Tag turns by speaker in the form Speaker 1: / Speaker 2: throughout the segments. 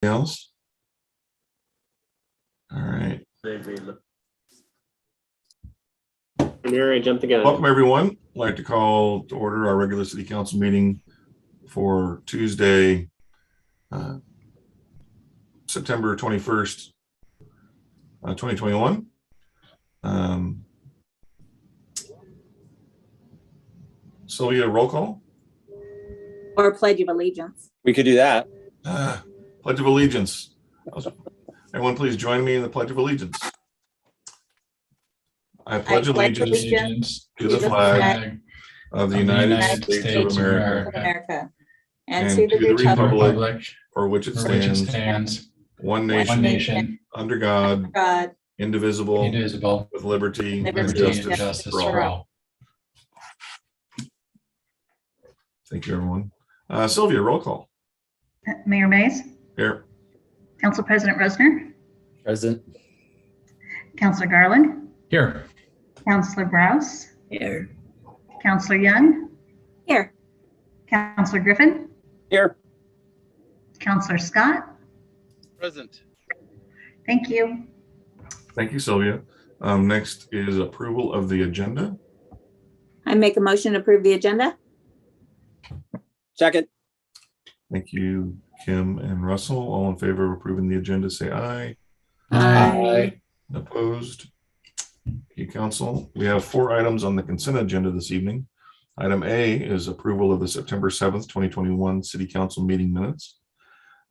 Speaker 1: else? All right.
Speaker 2: Mayor, I jumped the gun.
Speaker 1: Welcome, everyone. I'd like to call to order our regular city council meeting for Tuesday, September 21st, 2021. Sylvia, roll call.
Speaker 3: Or Pledge of Allegiance.
Speaker 2: We could do that.
Speaker 1: Pledge of Allegiance. Everyone, please join me in the Pledge of Allegiance. I pledge allegiance to the flag of the United States of America and to the republic for which it stands, one nation, under God, indivisible, with liberty and justice for all. Thank you, everyone. Sylvia, roll call.
Speaker 4: Mayor Mays.
Speaker 1: Here.
Speaker 4: Council President Rosner.
Speaker 2: Present.
Speaker 4: Councilor Garland.
Speaker 5: Here.
Speaker 4: Councilor Browse.
Speaker 3: Here.
Speaker 4: Councilor Young.
Speaker 3: Here.
Speaker 4: Councilor Griffin.
Speaker 2: Here.
Speaker 4: Councilor Scott.
Speaker 2: Present.
Speaker 4: Thank you.
Speaker 1: Thank you, Sylvia. Next is approval of the agenda.
Speaker 3: I make a motion to approve the agenda.
Speaker 2: Second.
Speaker 1: Thank you, Kim and Russell. All in favor of approving the agenda, say aye.
Speaker 3: Aye.
Speaker 1: Opposed? Thank you, council. We have 4 items on the consent agenda this evening. Item A is approval of the September 7th, 2021 City Council meeting minutes.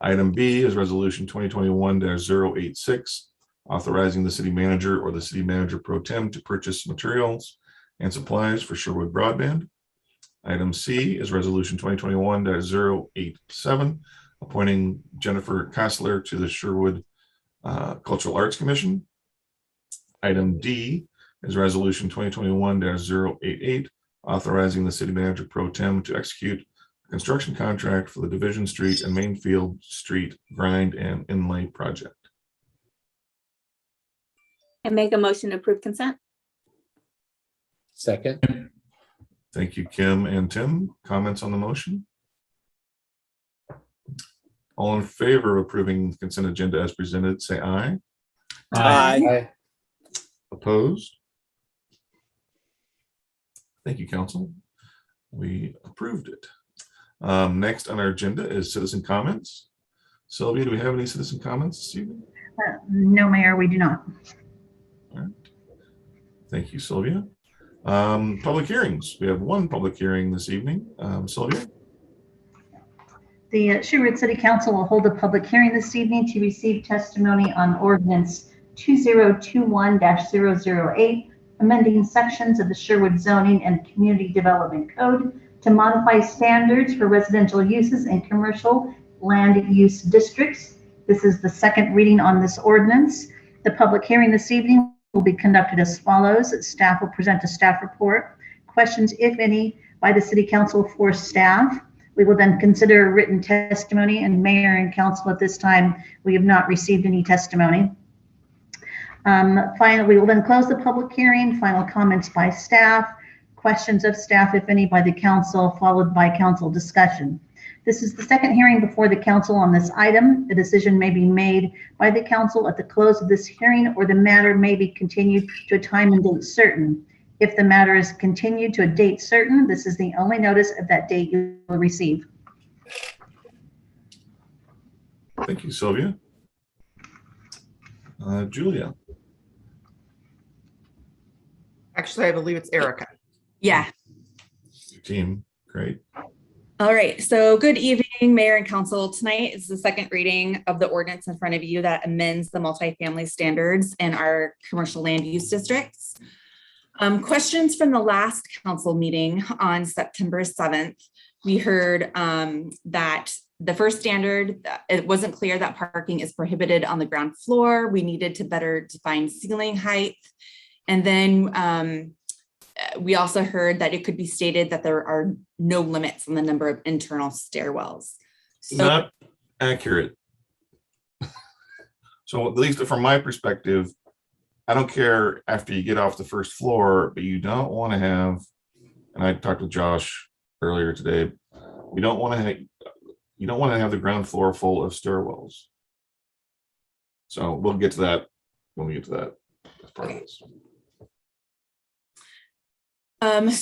Speaker 1: Item B is resolution 2021-086, authorizing the city manager or the city manager pro tem to purchase materials and supplies for Sherwood Broadband. Item C is resolution 2021-087, appointing Jennifer Kostler to the Sherwood Cultural Arts Commission. Item D is resolution 2021-088, authorizing the city manager pro tem to execute a construction contract for the Division Street and Mainfield Street grind and inlay project.
Speaker 3: I make a motion to approve consent.
Speaker 2: Second.
Speaker 1: Thank you, Kim and Tim. Comments on the motion? All in favor of approving the consent agenda as presented, say aye.
Speaker 2: Aye.
Speaker 1: Opposed? Thank you, council. We approved it. Next on our agenda is citizen comments. Sylvia, do we have any citizen comments this evening?
Speaker 4: No, Mayor, we do not.
Speaker 1: All right. Thank you, Sylvia. Public hearings. We have 1 public hearing this evening. Sylvia?
Speaker 4: The Sherwood City Council will hold a public hearing this evening to receive testimony on Ordinance 2021-008, amending sections of the Sherwood Zoning and Community Development Code to modify standards for residential uses in commercial land use districts. This is the 2nd reading on this ordinance. The public hearing this evening will be conducted as follows. Staff will present a staff report. Questions, if any, by the City Council for staff. We will then consider written testimony, and Mayor and Council at this time, we have not received any testimony. Finally, we will then close the public hearing, final comments by staff, questions of staff, if any, by the council, followed by council discussion. This is the 2nd hearing before the council on this item. A decision may be made by the council at the close of this hearing, or the matter may be continued to a time and date certain. If the matter is continued to a date certain, this is the only notice of that date you will receive.
Speaker 1: Thank you, Sylvia. Julia?
Speaker 6: Actually, I believe it's Erica.
Speaker 7: Yeah.
Speaker 1: Your team, great.
Speaker 7: All right. So good evening, Mayor and Council. Tonight is the 2nd reading of the ordinance in front of you that amends the multifamily standards in our commercial land use districts. Questions from the last council meeting on September 7th. We heard that the first standard, it wasn't clear that parking is prohibited on the ground floor. We needed to better define ceiling height. And then we also heard that it could be stated that there are no limits on the number of internal stairwells. So,
Speaker 1: not accurate. So at least from my perspective, I don't care after you get off the first floor, but you don't want to have, and I talked with Josh earlier today, you don't want to have the ground floor full of stairwells. So we'll get to that when we get to that. As part of this.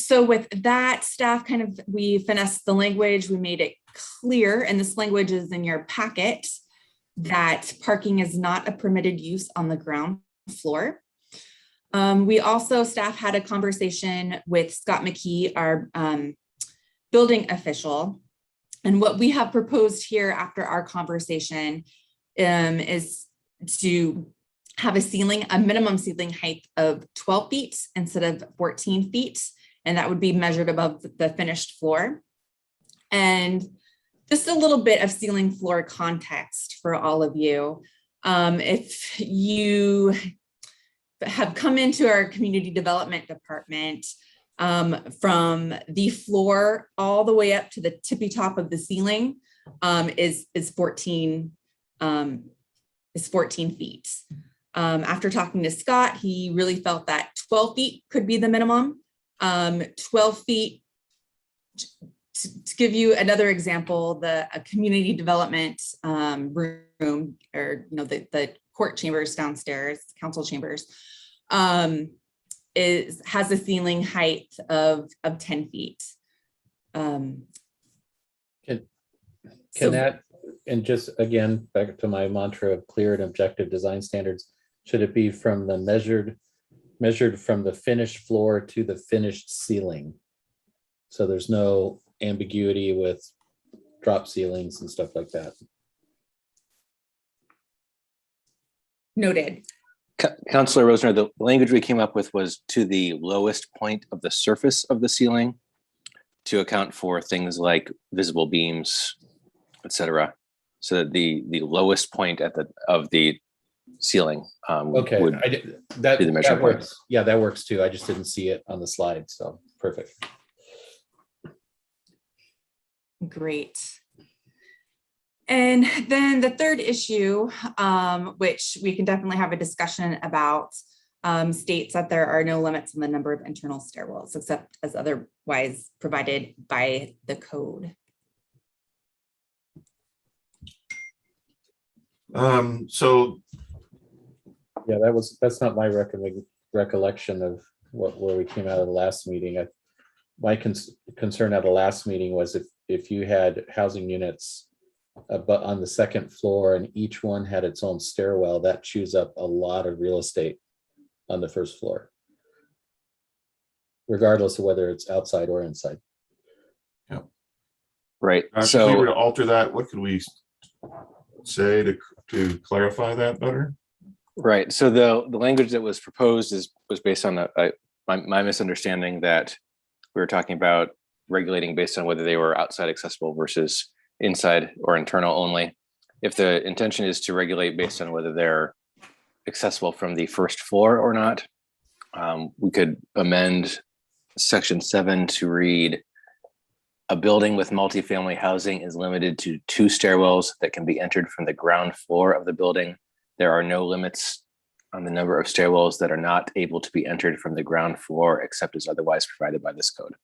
Speaker 7: So with that, staff we finessed the language, we made it clear, and this language is in your packet, that parking is not a permitted use on the ground floor. We also, staff had a conversation with Scott McKee, our building official. And what we have proposed here after our conversation is to have a minimum ceiling height of 12 feet instead of 14 feet. And that would be measured above the finished floor. And just a little bit of ceiling floor context for all of you. If you have come into our community development department, from the floor all the way up to the tippy top of the ceiling is 14 feet. After talking to Scott, he really felt that 12 feet could be the minimum. 12 feet, to give you another example, a community development room, or the court chambers downstairs, council chambers, has a ceiling height of 10 feet.
Speaker 5: Can that, and just again, back to my mantra of clear and objective design standards, should it be from the measured from the finished floor to the finished ceiling? So there's no ambiguity with drop ceilings and stuff like that.
Speaker 7: Noted.
Speaker 8: Councilor Rosner, the language we came up with was to the lowest point of the surface of the ceiling to account for things like visible beams, etc. So that the lowest point of the ceiling
Speaker 5: Okay,
Speaker 8: would
Speaker 5: that
Speaker 8: be the measuring point.
Speaker 5: works. Yeah, that works too. I just didn't see it on the slide, so perfect.
Speaker 7: Great. And then the third issue, which we can definitely have a discussion about, states that there are no limits on the number of internal stairwells except as otherwise provided by the code.
Speaker 1: So
Speaker 5: Yeah, that's not my recollection of where we came out of the last meeting. My concern at the last meeting was if you had housing units but on the second floor and each one had its own stairwell, that chews up a lot of real estate on the first floor, regardless of whether it's outside or inside.
Speaker 1: Yeah.
Speaker 8: Right.
Speaker 1: If we were to alter that, what could we say to clarify that better?
Speaker 8: Right. So the language that was proposed was based on my misunderstanding that we were talking about regulating based on whether they were outside accessible versus inside or internal only. If the intention is to regulate based on whether they're accessible from the first floor or not, we could amend section 7 to read, a building with multifamily housing is limited to 2 stairwells that can be entered from the ground floor of the building. There are no limits on the number of stairwells that are not able to be entered from the ground floor except as otherwise provided by this code.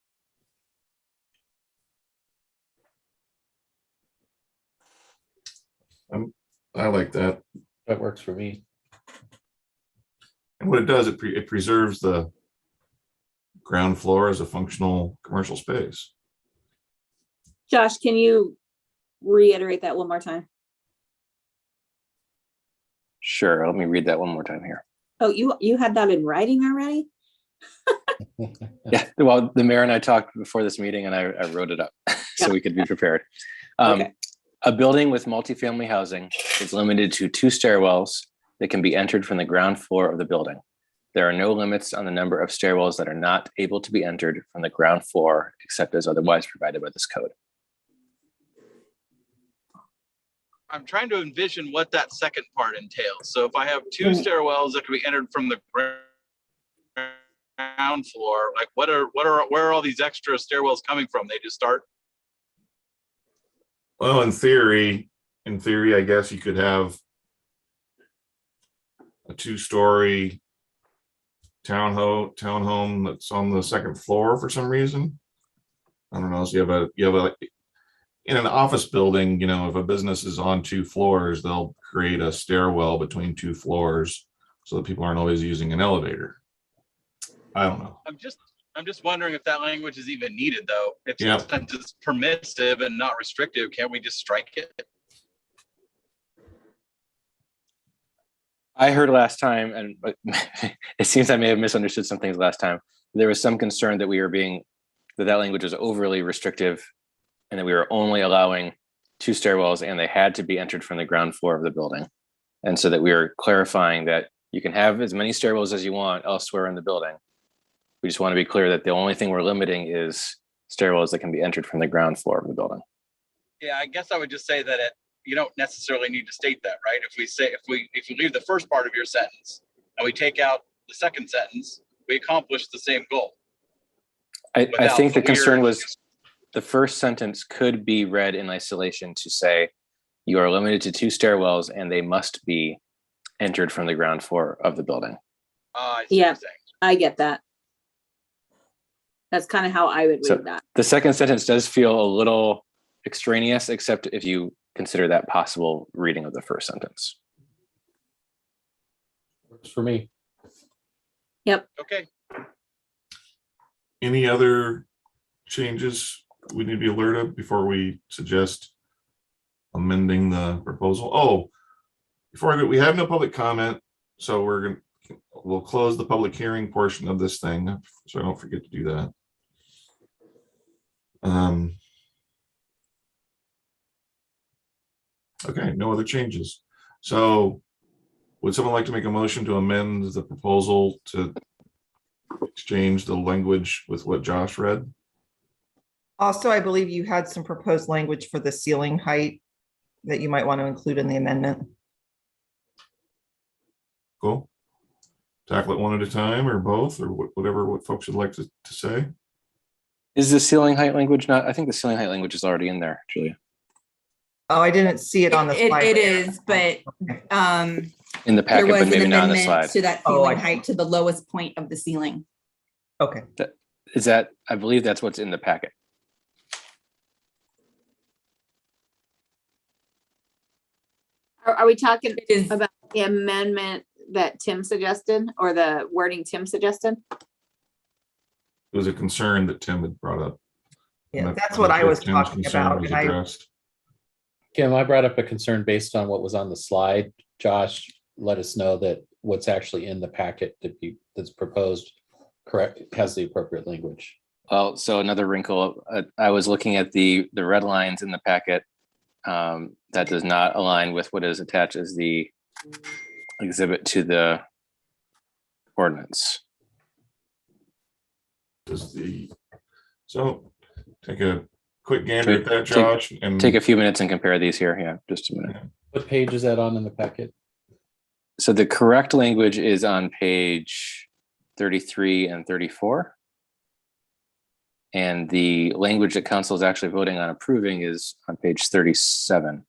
Speaker 1: I like that.
Speaker 5: That works for me.
Speaker 1: And what it does, it preserves the ground floor as a functional commercial space.
Speaker 3: Josh, can you reiterate that one more time?
Speaker 8: Sure. Let me read that one more time here.
Speaker 3: Oh, you had that in writing already?
Speaker 8: Yeah. Well, the mayor and I talked before this meeting and I wrote it up so we could be prepared.
Speaker 3: Okay.
Speaker 8: A building with multifamily housing is limited to 2 stairwells that can be entered from the ground floor of the building. There are no limits on the number of stairwells that are not able to be entered from the ground floor except as otherwise provided by this code.
Speaker 2: I'm trying to envision what that second part entails. So if I have 2 stairwells that can be entered from the ground floor, like where are all these extra stairwells coming from? They just start.
Speaker 1: Well, in theory, I guess you could have a 2-story townhome that's on the second floor for some reason. I don't know. So you have in an office building, you know, if a business is on 2 floors, they'll create a stairwell between 2 floors so that people aren't always using an elevator. I don't know.
Speaker 2: I'm just wondering if that language is even needed, though. If
Speaker 1: Yeah.
Speaker 2: since it's permissive and not restrictive, can't we just strike it?
Speaker 8: I heard last time, and it seems I may have misunderstood some things last time. There was some concern that that language was overly restrictive and that we were only allowing 2 stairwells and they had to be entered from the ground floor of the building. And so that we were clarifying that you can have as many stairwells as you want elsewhere in the building. We just want to be clear that the only thing we're limiting is stairwells that can be entered from the ground floor of the building.
Speaker 2: Yeah, I guess I would just say that you don't necessarily need to state that, right? If you leave the first part of your sentence and we take out the second sentence, we accomplish the same goal.
Speaker 8: I think the concern was the first sentence could be read in isolation to say you are limited to 2 stairwells and they must be entered from the ground floor of the building.
Speaker 2: I see what
Speaker 3: Yeah,
Speaker 2: you're saying.
Speaker 3: I get that. That's kind of how I would
Speaker 8: So
Speaker 3: read that.
Speaker 8: the second sentence does feel a little extraneous, except if you consider that possible reading of the first sentence.
Speaker 5: Works for me.
Speaker 2: Okay.
Speaker 1: Any other changes we need to be alert of before we suggest amending the proposal? Oh, before I go, we have no public comment, so we'll close the public hearing portion of this thing, so I don't forget to do that. Okay, no other changes. So would someone like to make a motion to amend the proposal to exchange the language with what Josh read?
Speaker 6: Also, I believe you had some proposed language for the ceiling height that you might want to include in the amendment.
Speaker 1: Cool. Tackle it one at a time or both or what folks would like to say.
Speaker 8: Is the ceiling height language not? I think the ceiling height language is already in there, Julia.
Speaker 6: Oh, I didn't see it on the slide.
Speaker 7: It is, but
Speaker 8: In the
Speaker 7: there
Speaker 8: packet,
Speaker 7: was
Speaker 8: but
Speaker 7: an
Speaker 8: maybe not on the
Speaker 7: amendment
Speaker 8: slide.
Speaker 7: to that
Speaker 6: Oh, I
Speaker 7: ceiling
Speaker 6: see.
Speaker 7: height to the lowest point of the ceiling.
Speaker 6: Okay.
Speaker 8: Is that, I believe that's what's in the packet.
Speaker 3: Are we talking
Speaker 7: It is,
Speaker 3: about the amendment that Tim suggested or the wording Tim suggested?
Speaker 1: It was a concern that Tim had brought up.
Speaker 6: Yeah, that's what I was
Speaker 1: Tim's
Speaker 6: talking
Speaker 1: concern
Speaker 6: about.
Speaker 1: was
Speaker 6: And I,
Speaker 1: addressed.
Speaker 5: Kim, I brought up a concern based on what was on the slide. Josh let us know that what's actually in the packet that's proposed correct has the appropriate language.
Speaker 8: Well, so another wrinkle, I was looking at the red lines in the packet. That does not align with what is attached as the exhibit to the ordinance.
Speaker 1: So take a quick gander at that, Josh, and
Speaker 8: Take a few minutes and compare these here. Yeah, just a minute.
Speaker 5: What page is that on in the packet?
Speaker 8: So the correct language is on page 33 and 34. And the language that council is actually voting on approving is on page 37.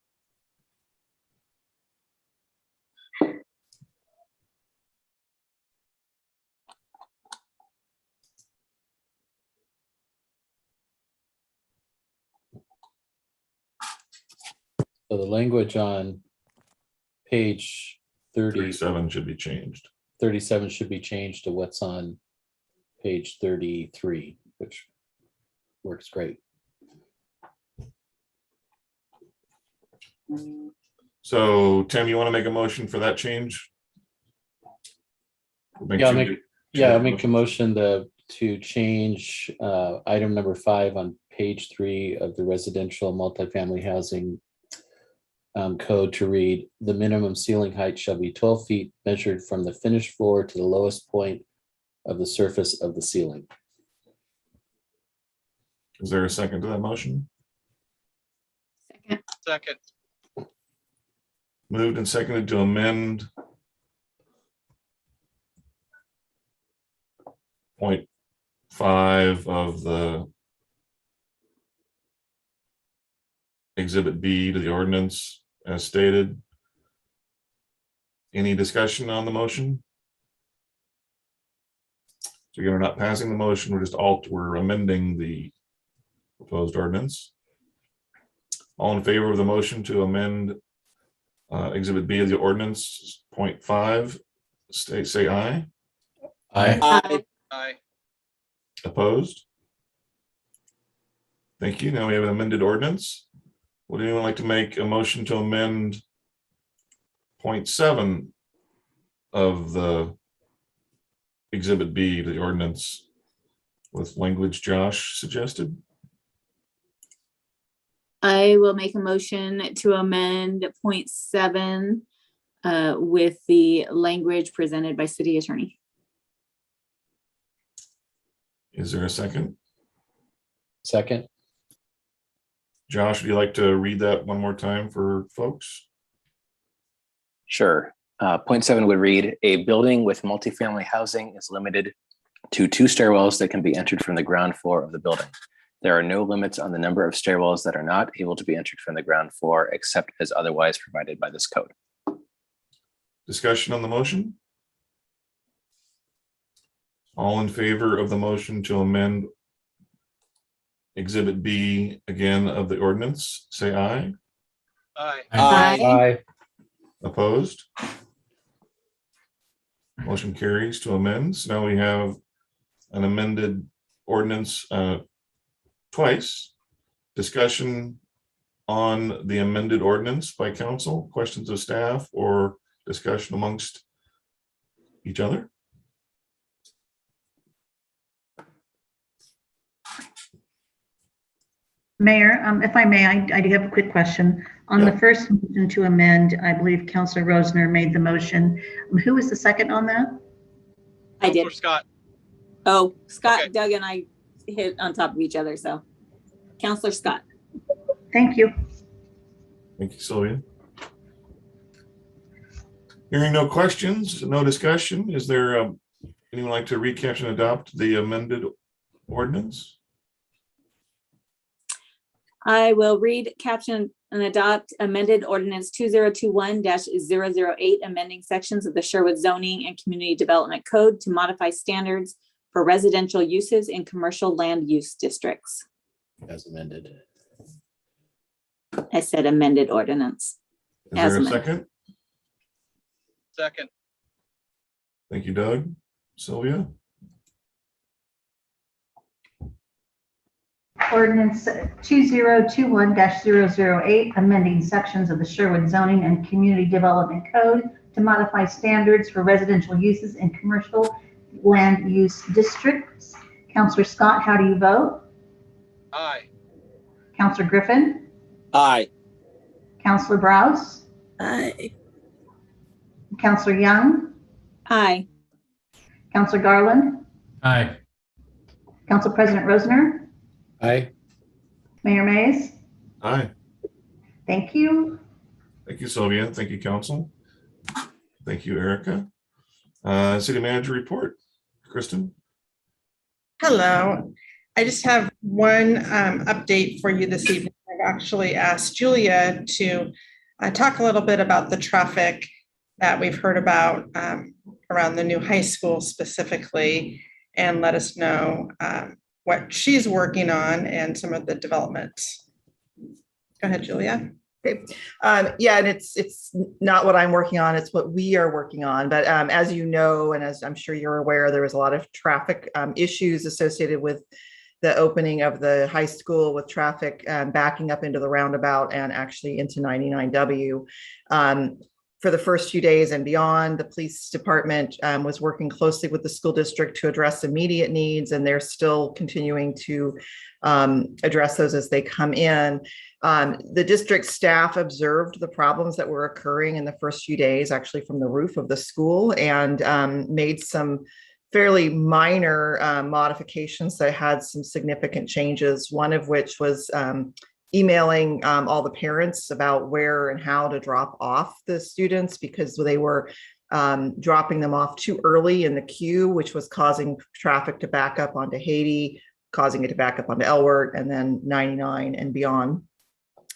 Speaker 5: So the language on page
Speaker 1: 37 should be changed.
Speaker 5: 37 should be changed to what's on page 33, which works great.
Speaker 1: So Tim, you want to make a motion for that change?
Speaker 5: I'll make a motion to change item number 5 on page 3 of the residential multifamily housing code to read, the minimum ceiling height shall be 12 feet measured from the finished floor to the lowest point of the surface of the ceiling.
Speaker 1: Is there a second to that motion?
Speaker 2: Second.
Speaker 1: Moved and seconded to amend point 5 of the exhibit B to the ordinance as stated. Any discussion on the motion? So again, we're not passing the motion, we're amending the proposed ordinance. All in favor of the motion to amend Exhibit B of the ordinance, point 5, say aye.
Speaker 5: Aye.
Speaker 3: Aye.
Speaker 2: Aye.
Speaker 1: Opposed? Thank you. Now we have an amended ordinance. Would anyone like to make a motion to amend point 7 of the Exhibit B to the ordinance with language Josh suggested?
Speaker 3: I will make a motion to amend point 7 with the language presented by city attorney.
Speaker 1: Is there a second?
Speaker 5: Second.
Speaker 1: Josh, would you like to read that one more time for folks?
Speaker 8: Sure. Point 7 would read, a building with multifamily housing is limited to 2 stairwells that can be entered from the ground floor of the building. There are no limits on the number of stairwells that are not able to be entered from the ground floor except as otherwise provided by this code.
Speaker 1: Discussion on the motion? All in favor of the motion to amend Exhibit B again of the ordinance, say aye.
Speaker 2: Aye.
Speaker 5: Aye.
Speaker 1: Opposed? Motion carries to amend. So now we have an amended ordinance twice. Discussion on the amended ordinance by council, questions of staff, or discussion amongst each other?
Speaker 4: Mayor, if I may, I do have a quick question. On the first motion to amend, I believe Councilor Rosner made the motion. Who was the second on that?
Speaker 3: I
Speaker 2: Counselor
Speaker 3: did.
Speaker 2: Scott.
Speaker 3: Oh, Scott,
Speaker 2: Okay.
Speaker 3: Doug, and I hit on top of each other. So, Counselor Scott.
Speaker 4: Thank you.
Speaker 1: Thank you, Sylvia. Hearing no questions, no discussion, is there anyone like to recapture and adopt the amended ordinance?
Speaker 3: I will read, caption, and adopt amended ordinance 2021-008, amending sections of the Sherwood Zoning and Community Development Code to modify standards for residential uses in commercial land use districts.
Speaker 5: As amended.
Speaker 3: I said amended ordinance.
Speaker 1: Is
Speaker 3: As
Speaker 1: there a
Speaker 3: amended.
Speaker 1: second?
Speaker 2: Second.
Speaker 1: Thank you, Doug. Sylvia?
Speaker 4: Ordinance 2021-008, amending sections of the Sherwood Zoning and Community Development Code to modify standards for residential uses in commercial land use districts. Councilor Scott, how do you vote?
Speaker 2: Aye.
Speaker 4: Councilor Griffin?
Speaker 9: Aye.
Speaker 4: Councilor Browse?
Speaker 3: Aye.
Speaker 4: Councilor Young?
Speaker 3: Aye.
Speaker 4: Councilor Garland?
Speaker 10: Aye.
Speaker 4: Council President Rosner?
Speaker 5: Aye.
Speaker 4: Mayor Mays?
Speaker 1: Aye.
Speaker 4: Thank you.
Speaker 1: Thank you, Sylvia. Thank you, council. Thank you, Erica. City manager report. Kristen?
Speaker 6: Hello. I just have one update for you this evening. I've actually asked Julia to talk a little bit about the traffic that we've heard about around the new high school specifically, and let us know what she's working on and some of the developments. Go ahead, Julia.
Speaker 11: Okay. Yeah, and it's not what I'm working on, it's what we are working on. But as you know, and as I'm sure you're aware, there was a lot of traffic issues associated with the opening of the high school, with traffic backing up into the roundabout and actually into 99W. For the first few days and beyond, the police department was working closely with the school district to address immediate needs, and they're still continuing to address those as they come in. The district staff observed the problems that were occurring in the first few days, actually from the roof of the school, and made some fairly minor modifications that had some significant changes, one of which was emailing all the parents about where and how to drop off the students, because they were dropping them off too early in the queue, which was causing traffic to back up onto Haiti, causing it to back up onto Elwert, and then 99 and beyond.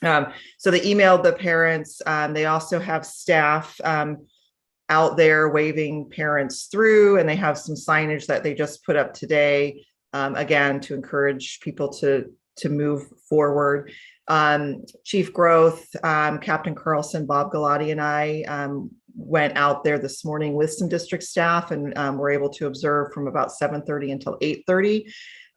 Speaker 11: So they emailed the parents. They also have staff out there waving parents through, and they have some signage that they just put up today, again, to encourage people to move forward. Chief Growth, Captain Carlson, Bob Galati, and I went out there this morning with some district staff, and were able to observe from about 7:30 until 8:30,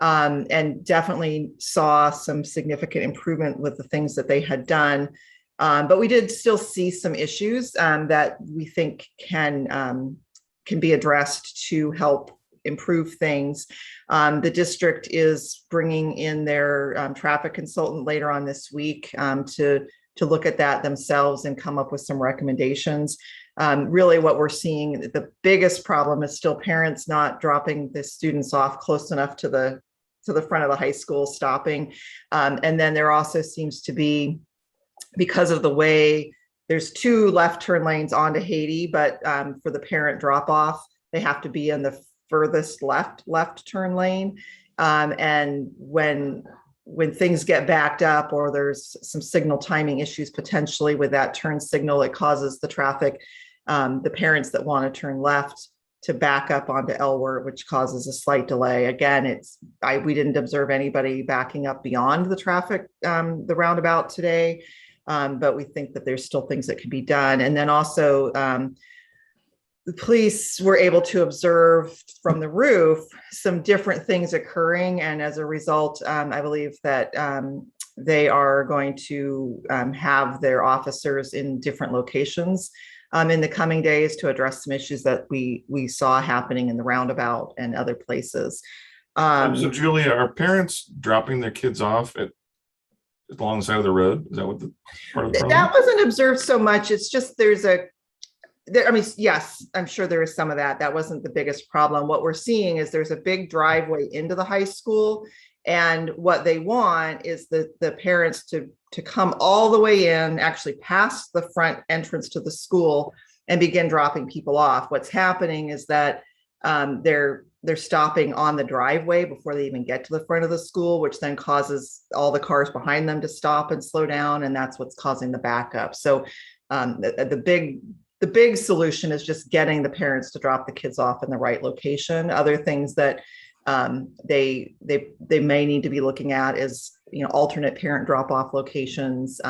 Speaker 11: and definitely saw some significant improvement with the things that they had done. But we did still see some issues that we think can be addressed to help improve things. The district is bringing in their traffic consultant later on this week to look at that themselves and come up with some recommendations. Really what we're seeing, the biggest problem is still parents not dropping the students off close enough to the front of the high school, stopping. And then there also seems to be, because of the way there's 2 left turn lanes onto Haiti, but for the parent drop off, they have to be in the furthest left turn lane. And when things get backed up, or there's some signal timing issues potentially with that turn signal, it causes the traffic, the parents that want to turn left, to back up onto Elwert, which causes a slight delay. Again, we didn't observe anybody backing up beyond the traffic, the roundabout today, but we think that there's still things that can be done. And then also, the police were able to observe from the roof some different things occurring. And as a result, I believe that they are going to have their officers in different locations in the coming days to address some issues that we saw happening in the roundabout and other places.
Speaker 1: So Julia, are parents dropping their kids off along the side of the road? Is that what the part of the problem?
Speaker 11: That wasn't observed so much. It's just I mean, yes, I'm sure there is some of that. That wasn't the biggest problem. What we're seeing is there's a big driveway into the high school, and what they want is the parents to come all the way in, actually past the front entrance to the school, and begin dropping people off. What's happening is that they're stopping on the driveway before they even get to the front of the school, which then causes all the cars behind them to stop and slow down, and that's what's causing the backup. So the big solution is just getting the parents to drop the kids off in the right location. Other things that they may need to be looking at is, alternate parent drop-off locations,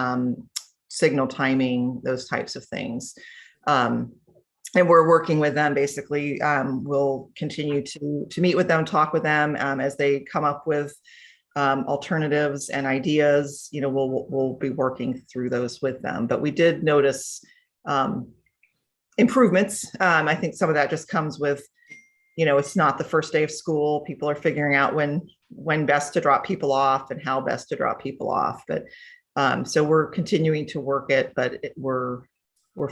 Speaker 11: signal timing, those types of things. And we're working with them. Basically, we'll continue to meet with them, talk with them as they come up with alternatives and ideas. We'll be working through those with them. But we did notice improvements. I think some of that just comes with, it's not the first day of school. People are figuring out when best to drop people off and how best to drop people off. But so we're continuing to work it, but we're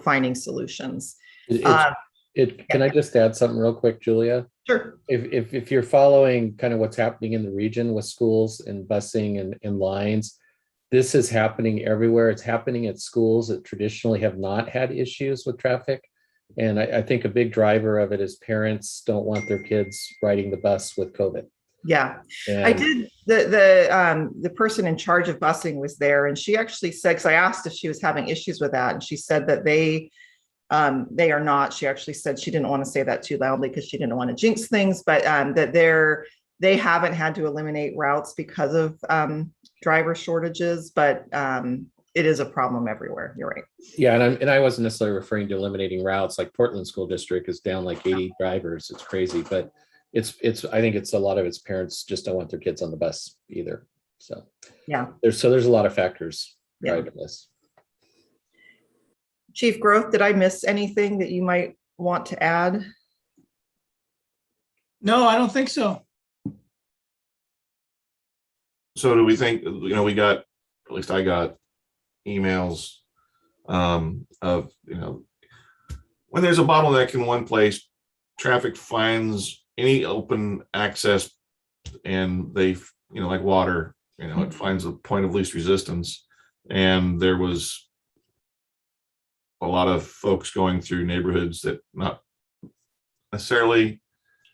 Speaker 11: finding solutions.
Speaker 5: Can I just add something real quick, Julia?
Speaker 11: Sure.
Speaker 5: If you're following kind of what's happening in the region with schools and busing and lines, this is happening everywhere. It's happening at schools that traditionally have not had issues with traffic. And I think a big driver of it is parents don't want their kids riding the bus with COVID.
Speaker 11: Yeah,
Speaker 5: and
Speaker 11: I did. The person in charge of busing was there, and she actually said, because I asked if she was having issues with that, and she said that they are not. She actually said she didn't want to say that too loudly because she didn't want to jinx things, but that they haven't had to eliminate routes because of driver shortages, but it is a problem everywhere. You're right.
Speaker 5: Yeah, and I wasn't necessarily referring to eliminating routes. Like Portland School District is down like 80 drivers. It's crazy, but it's I think it's a lot of its parents just don't want their kids on the bus either. So
Speaker 11: yeah,
Speaker 5: there's a lot of factors driving this.
Speaker 11: Chief Growth, did I miss anything that you might want to add?
Speaker 9: No, I don't think so.
Speaker 1: So do we think, we got, at least I got emails of, when there's a bottleneck in one place, traffic finds any open access, and they, like water, it finds a point of least resistance. And there was a lot of folks going through neighborhoods that not necessarily.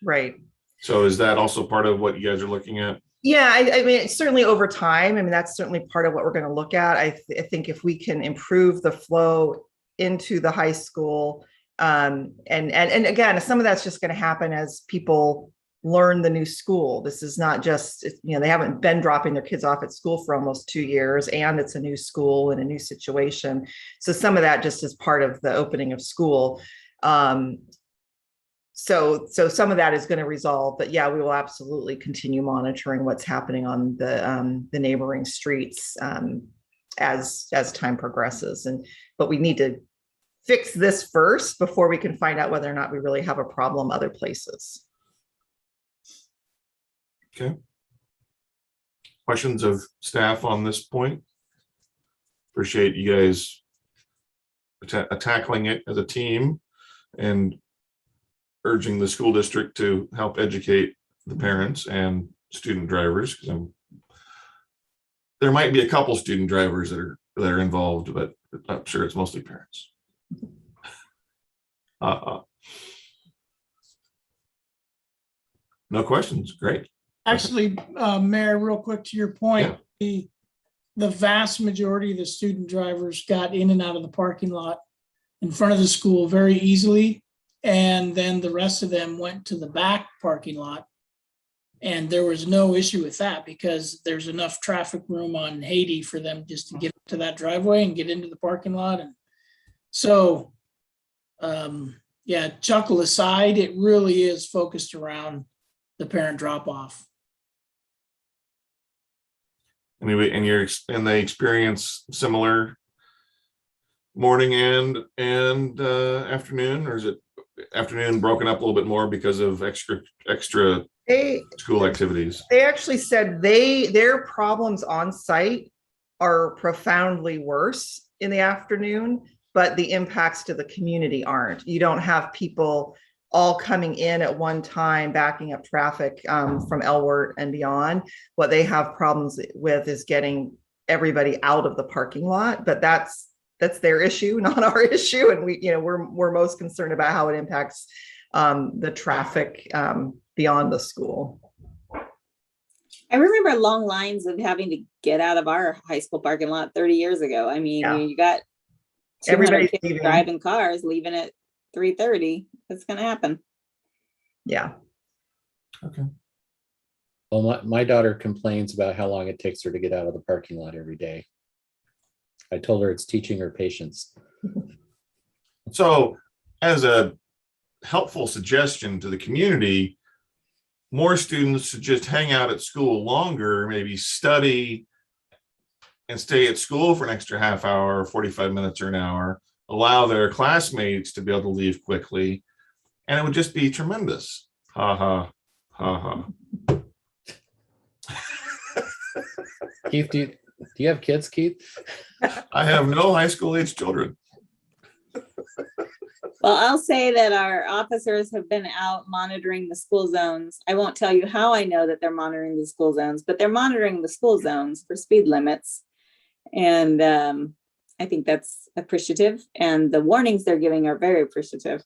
Speaker 11: Right.
Speaker 1: So is that also part of what you guys are looking at?
Speaker 11: Yeah, I mean, certainly over time. I mean, that's certainly part of what we're going to look at. I think if we can improve the flow into the high school, and again, some of that's just going to happen as people learn the new school. This is not just, they haven't been dropping their kids off at school for almost 2 years, and it's a new school and a new situation. So some of that just is part of the opening of school. So some of that is going to resolve, but yeah, we will absolutely continue monitoring what's happening on the neighboring streets as time progresses. But we need to fix this first before we can find out whether or not we really have a problem other places.
Speaker 1: Okay. Questions of staff on this point? Appreciate you guys tackling it as a team and urging the school district to help educate the parents and student drivers, because there might be a couple student drivers that are involved, but I'm sure it's mostly parents. No questions. Great.
Speaker 9: Actually, Mayor, real quick to your point, the vast majority of the student drivers got in and out of the parking lot in front of the school very easily. And then the rest of them went to the back parking lot. And there was no issue with that because there's enough traffic room on Haiti for them just to get to that driveway and get into the parking lot. And so, yeah, chuckle aside, it really is focused around the parent drop off.
Speaker 1: Anyway, and they experience similar morning and afternoon, or is it afternoon broken up a little bit more because of extra school activities?
Speaker 11: They actually said their problems on site are profoundly worse in the afternoon, but the impacts to the community aren't. You don't have people all coming in at one time, backing up traffic from Elwart and beyond. What they have problems with is getting everybody out of the parking lot, but that's their issue, not our issue. And we're most concerned about how it impacts the traffic beyond the school.
Speaker 3: I remember long lines of having to get out of our high school parking lot 30 years ago. I mean, you got 200 kids driving cars, leaving at 3:30. It's going to happen.
Speaker 11: Yeah.
Speaker 1: Okay.
Speaker 5: Well, my daughter complains about how long it takes her to get out of the parking lot every day. I told her it's teaching her patience.
Speaker 1: So, as a helpful suggestion to the community, more students should just hang out at school longer, maybe study and stay at school for an extra half hour, 45 minutes or an hour, allow their classmates to be able to leave quickly, and it would just be tremendous. Ha ha, ha ha.
Speaker 5: Keith, do you have kids, Keith?
Speaker 1: I have no high school age children.
Speaker 3: Well, I'll say that our officers have been out monitoring the school zones. I won't tell you how I know that they're monitoring the school zones, but they're monitoring the school zones for speed limits. And I think that's appreciative. And the warnings they're giving are very appreciative.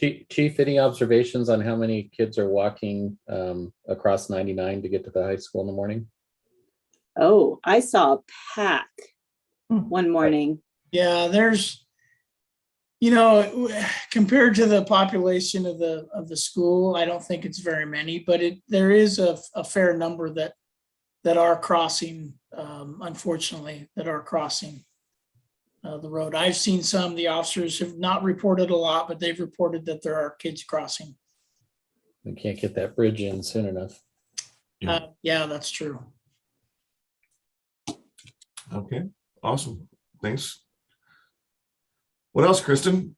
Speaker 5: Chief, any observations on how many kids are walking across 99 to get to the high school in the morning?
Speaker 3: Oh, I saw a pack one morning.
Speaker 9: Yeah, there's, compared to the population of the school, I don't think it's very many, but there is a fair number that are crossing, unfortunately, that are crossing the road. I've seen some. The officers have not reported a lot, but they've reported that there are kids crossing.
Speaker 5: We can't get that bridge in soon enough.
Speaker 9: Yeah, that's true.
Speaker 1: Okay, awesome. Thanks. What else, Kristen?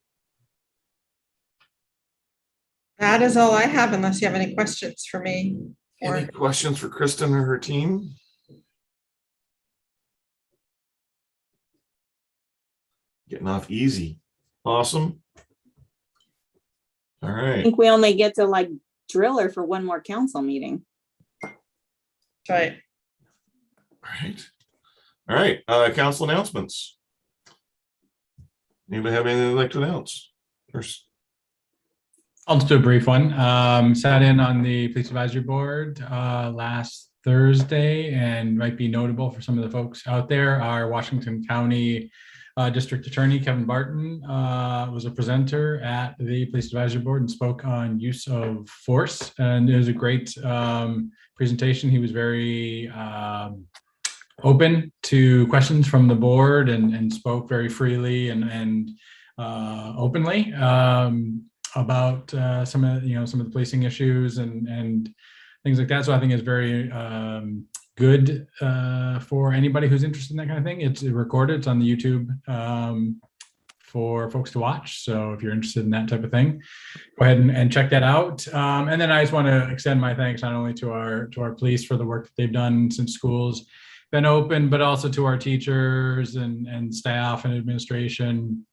Speaker 6: That is all I have, unless you have any questions for me.
Speaker 1: Any questions for Kristen or her team? Getting off easy. Awesome. All
Speaker 3: I
Speaker 1: right.
Speaker 3: think we only get to drill her for one more council meeting.
Speaker 6: Right.
Speaker 1: All right. Council announcements. Anybody have anything they'd like to announce? First.
Speaker 10: I'll just do a brief one. Sat in on the Police Advisory Board last Thursday, and might be notable for some of the folks out there. Our Washington County District Attorney Kevin Barton was a presenter at the Police Advisory Board and spoke on use of force. And it was a great presentation. He was very open to questions from the board and spoke very freely and openly about some of the policing issues and things like that. So I think it's very good for anybody who's interested in that kind of thing. It's recorded, it's on the YouTube for folks to watch. So if you're interested in that type of thing, go ahead and check that out. And then I just want to extend my thanks not only to our police for the work that they've done since schools been open, but also to our teachers and staff and administration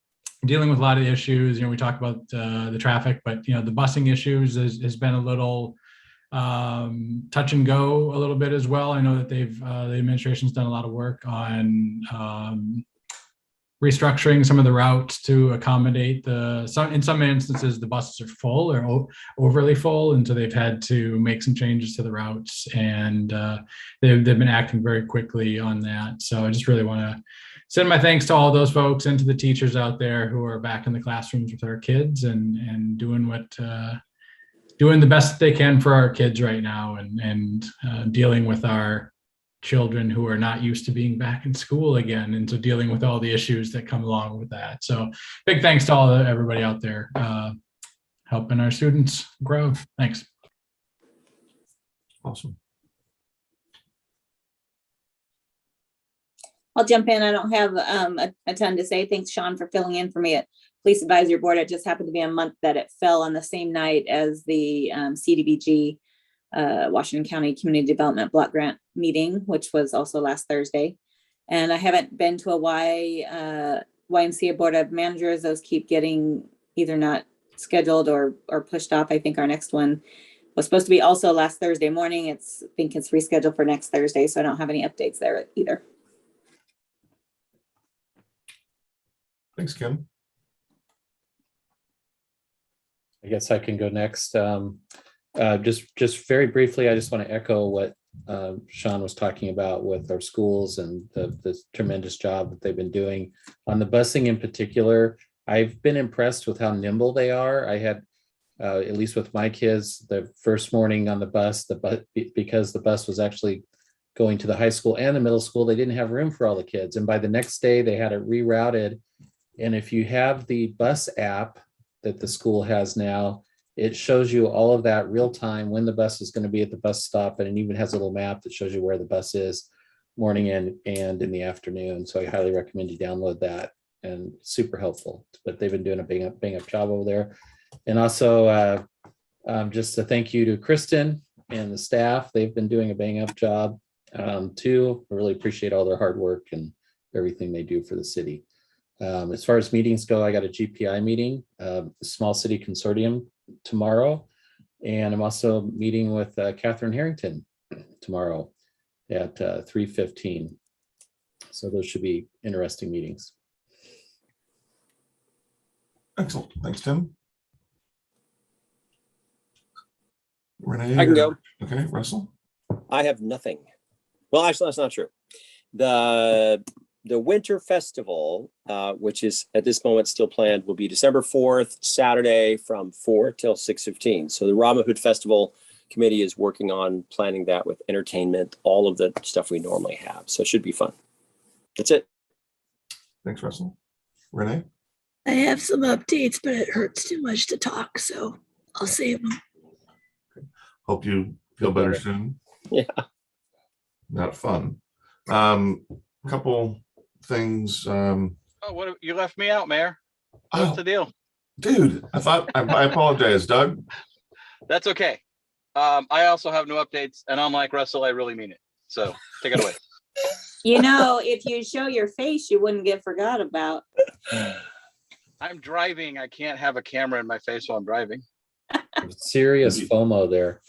Speaker 10: dealing with a lot of issues. We talked about the traffic, but the busing issues has been a little touch and go a little bit as well. I know that the administration's done a lot of work on restructuring some of the routes to accommodate in some instances the buses are full or overly full, and so they've had to make some changes to the routes, and they've been acting very quickly on that. So I just really want to send my thanks to all those folks and to the teachers out there who are back in the classrooms with our kids and doing the best they can for our kids right now, and dealing with our children who are not used to being back in school again, and so dealing with all the issues that come along with that. So big thanks to everybody out there helping our students grow. Thanks.
Speaker 1: Awesome.
Speaker 3: I'll jump in. I don't have a ton to say. Thanks, Sean, for filling in for me at Police Advisory Board. It just happened to be a month that it fell on the same night as the CDBG Washington County Community Development Block Grant meeting, which was also last Thursday. And I haven't been to a YMCA Board of Managers. Those keep getting either not scheduled or pushed off. I think our next one was supposed to be also last Thursday morning. I think it's rescheduled for next Thursday, so I don't have any updates there either.
Speaker 1: Thanks, Kim.
Speaker 5: I guess I can go next. Just very briefly, I just want to echo what Sean was talking about with our schools and the tremendous job that they've been doing on the busing in particular. I've been impressed with how nimble they are. I had, at least with my kids, the first morning on the bus, because the bus was actually going to the high school and the middle school, they didn't have room for all the kids. And by the next day, they had it rerouted. And if you have the bus app that the school has now, it shows you all of that real time when the bus is going to be at the bus stop. And it even has a little map that shows you where the bus is morning and in the afternoon. So I highly recommend you download that, and super helpful. But they've been doing a bang up job over there. And also just a thank you to Kristen and the staff. They've been doing a bang up job too. I really appreciate all their hard work and everything they do for the city. As far as meetings go, I got a GPI meeting, Small City Consortium tomorrow. And I'm also meeting with Catherine Harrington tomorrow at 3:15. So those should be interesting meetings.
Speaker 1: Excellent. Thanks, Tim. Renee,
Speaker 12: I can go.
Speaker 1: Okay, Russell.
Speaker 12: I have nothing. Well, actually, that's not true. The Winter Festival, which is at this moment still planned, will be December 4th, Saturday from 4 till 6:15. So the Robin Hood Festival Committee is working on planning that with entertainment, all of the stuff we normally have. So it should be fun. That's it.
Speaker 1: Thanks, Russell. Renee?
Speaker 13: I have some updates, but it hurts too much to talk, so I'll save them.
Speaker 1: Hope you feel better soon.
Speaker 12: Yeah.
Speaker 1: Not fun. Couple things.
Speaker 2: Oh, what you left me out, Mayor? What's the deal?
Speaker 1: Dude, I apologize, Doug.
Speaker 2: That's okay. I also have no updates, and unlike Russell, I really mean it. So take it away.
Speaker 3: If you show your face, you wouldn't get forgot about.
Speaker 2: I'm driving. I can't have a camera in my face while I'm driving.
Speaker 5: Serious FOMO there.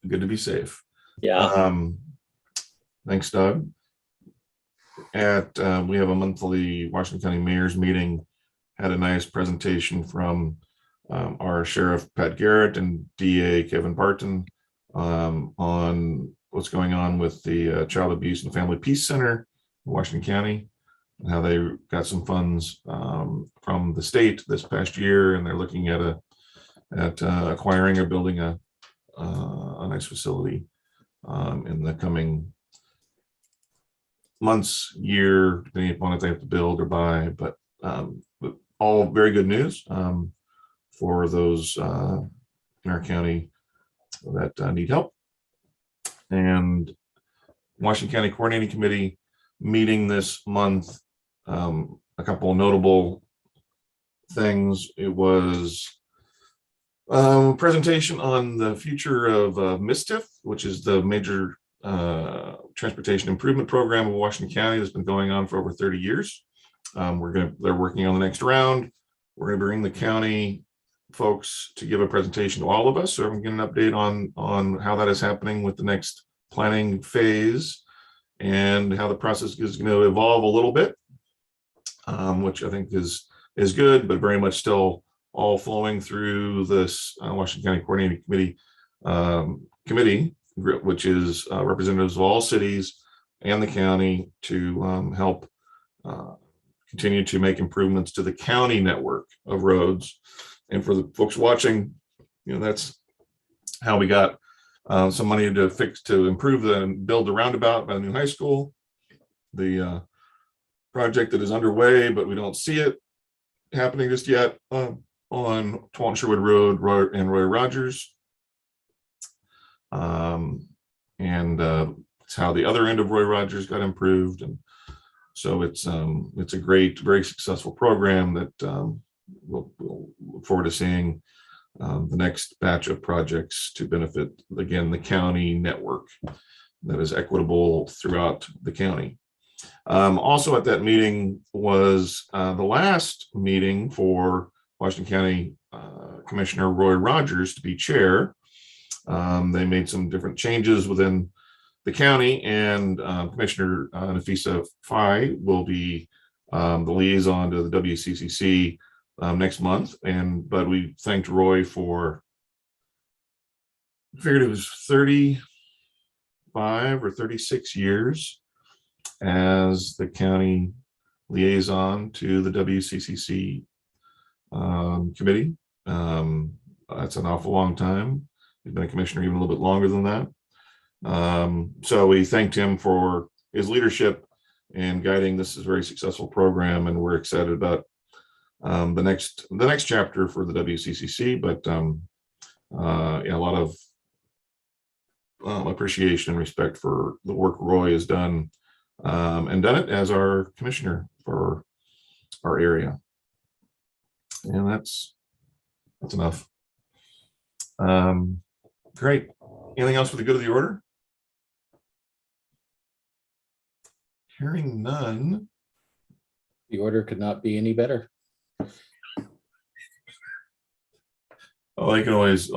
Speaker 1: Good to be safe.
Speaker 12: Yeah.
Speaker 1: Thanks, Doug. We have a monthly Washington County Mayor's meeting. Had a nice presentation from our Sheriff Pat Garrett and DA Kevin Barton on what's going on with the Child Abuse and Family Peace Center in Washington County. how they got some funds from the state this past year, and they're looking at acquiring or building a nice facility in the coming months, year, depending upon if they have to build or buy. But all very good news for those in our county that need help. And Washington County Coordinating Committee meeting this month. A couple of notable things. It was a presentation on the future of MISTIF, which is the major transportation improvement program of Washington County that's been going on for over 30 years. They're working on the next round. We're going to bring the county folks to give a presentation to all of us, so I'm getting an update on how that is happening with the next planning phase and how the process is going to evolve a little bit, which I think is good, but very much still all flowing through this Washington County Coordinating Committee, which is representatives of all cities and the county to help continue to make improvements to the county network of roads. And for the folks watching, that's how we got some money to improve and build the roundabout by the new high school. The project that is underway, but we don't see it happening just yet on Taunton Sherwood Road and Roy Rogers. It's how the other end of Roy Rogers got improved. And so it's a great, very successful program that we'll look forward to seeing the next batch of projects to benefit, again, the county network that is equitable throughout the county. Also at that meeting was the last meeting for Washington County Commissioner Roy Rogers to be chair. They made some different changes within the county, and Commissioner Nafisa Fai will be the liaison to the WCCC next month. But we thanked Roy for, I figured it was 35 or 36 years as the county liaison to the WCCC committee. That's an awful long time. He's been a commissioner even a little bit longer than that. So we thanked him for his leadership in guiding this very successful program, and we're excited about the next chapter for the WCCC. But yeah, a lot of appreciation and respect for the work Roy has done, and done it as our commissioner for our area. And that's enough. Great. Anything else for the good of the order? Hearing none.
Speaker 5: The order could not be any better.
Speaker 1: Oh, I can always